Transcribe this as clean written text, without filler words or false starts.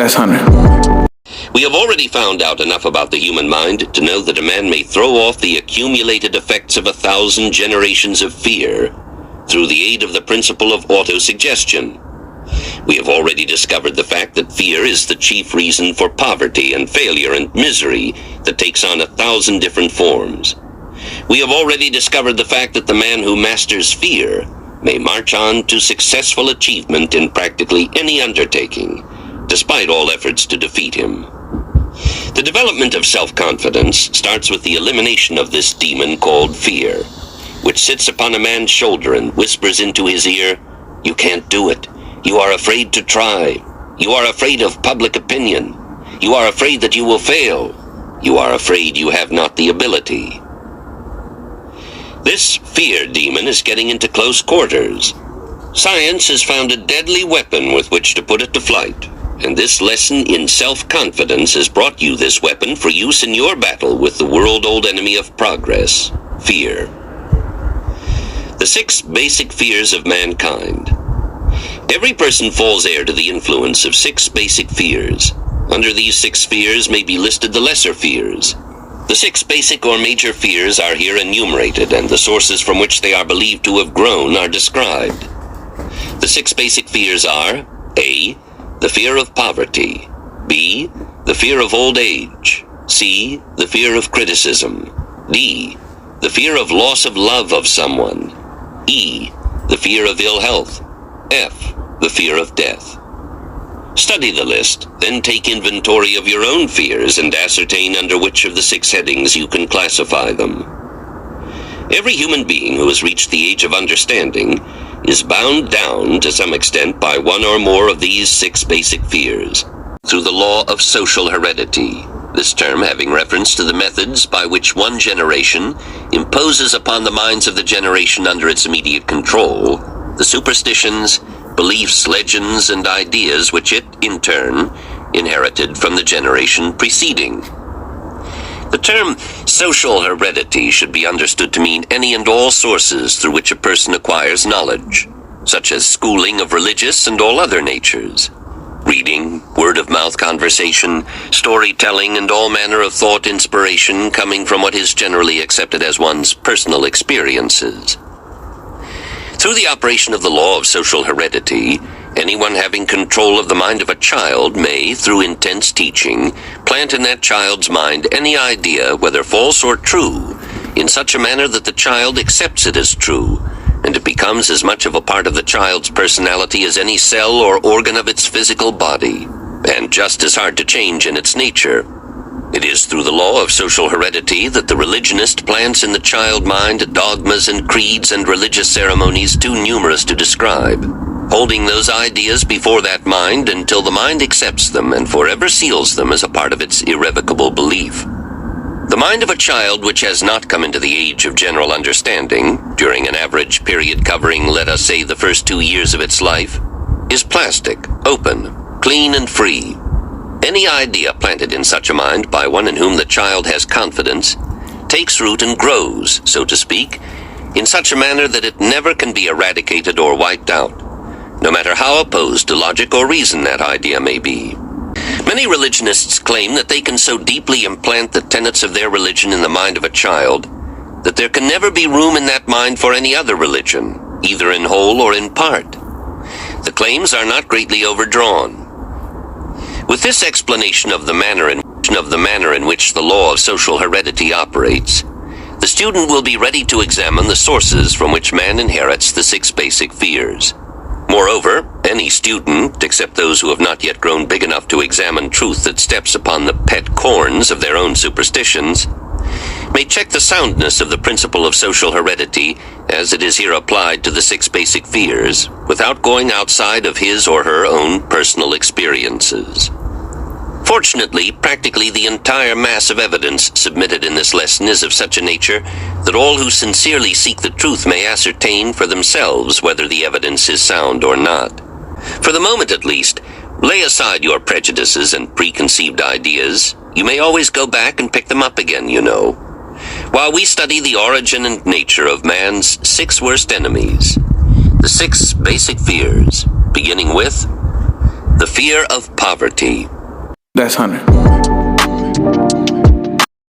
lessened. We have already found out enough about the human mind to know that a man may throw off the accumulated effects of 1,000 generations of fear through the aid of the principle of autosuggestion. We have already discovered the fact that fear is the chief reason for poverty and failure and misery that takes on 1,000 different forms. We have already discovered the fact that the man who masters fear may march on to successful achievement in practically any undertaking, despite all efforts to defeat him. The development of self-confidence starts with the elimination of this demon called fear, which sits upon a man's shoulder and whispers into his ear, "You can't do it. You are afraid to try. You are afraid of public opinion. You are afraid that you will fail. You are afraid you have not the ability." This fear demon is getting into close quarters. Science has found a deadly weapon with which to put it to flight, and this lesson in self-confidence has brought you this weapon for use in your battle with the world-old enemy of progress, fear. The 6 basic fears of mankind. Every person falls heir to the influence of 6 basic fears. Under these 6 fears may be listed the lesser fears. The 6 basic or major fears are here enumerated, and the sources from which they are believed to have grown are described. The 6 basic fears are: A, the fear of poverty; B, the fear of old age; C, the fear of criticism; D, the fear of loss of love of someone; E, the fear of ill health; F, the fear of death. Study the list, then take inventory of your own fears and ascertain under which of the 6 headings you can classify them. Every human being who has reached the age of understanding is bound down to some extent by one or more of these 6 basic fears through the law of social heredity, this term having reference to the methods by which one generation imposes upon the minds of the generation under its immediate control the superstitions, beliefs, legends, and ideas which it, in turn, inherited from the generation preceding. The term social heredity should be understood to mean any and all sources through which a person acquires knowledge, such as schooling of religious and all other natures, reading, word-of-mouth conversation, storytelling, and all manner of thought inspiration coming from what is generally accepted as one's personal experiences. Through the operation of the law of social heredity, anyone having control of the mind of a child may, through intense teaching, plant in that child's mind any idea, whether false or true, in such a manner that the child accepts it as true, and it becomes as much of a part of the child's personality as any cell or organ of its physical body, and just as hard to change in its nature. It is through the law of social heredity that the religionist plants in the child mind dogmas and creeds and religious ceremonies too numerous to describe, holding those ideas before that mind until the mind accepts them and forever seals them as a part of its irrevocable belief. The mind of a child which has not come into the age of general understanding, during an average period covering, let us say, the first 2 years of its life, is plastic, open, clean, and free. Any idea planted in such a mind by one in whom the child has confidence takes root and grows, so to speak, in such a manner that it never can be eradicated or wiped out, no matter how opposed to logic or reason that idea may be. Many religionists claim that they can so deeply implant the tenets of their religion in the mind of a child that there can never be room in that mind for any other religion, either in whole or in part. The claims are not greatly overdrawn. With this explanation of the manner in which the law of social heredity operates, the student will be ready to examine the sources from which man inherits the 6 basic fears. Moreover, any student, except those who have not yet grown big enough to examine truth that steps upon the pet corns of their own superstitions, may check the soundness of the principle of social heredity as it is here applied to the 6 basic fears, without going outside of his or her own personal experiences. Fortunately, practically the entire mass of evidence submitted in this lesson is of such a nature that all who sincerely seek the truth may ascertain for themselves whether the evidence is sound or not. For the moment at least, lay aside your prejudices and preconceived ideas. You may always go back and pick them up again, you know. While we study the origin and nature of man's 6 worst enemies, the 6 basic fears, beginning with The fear of poverty. That's 100.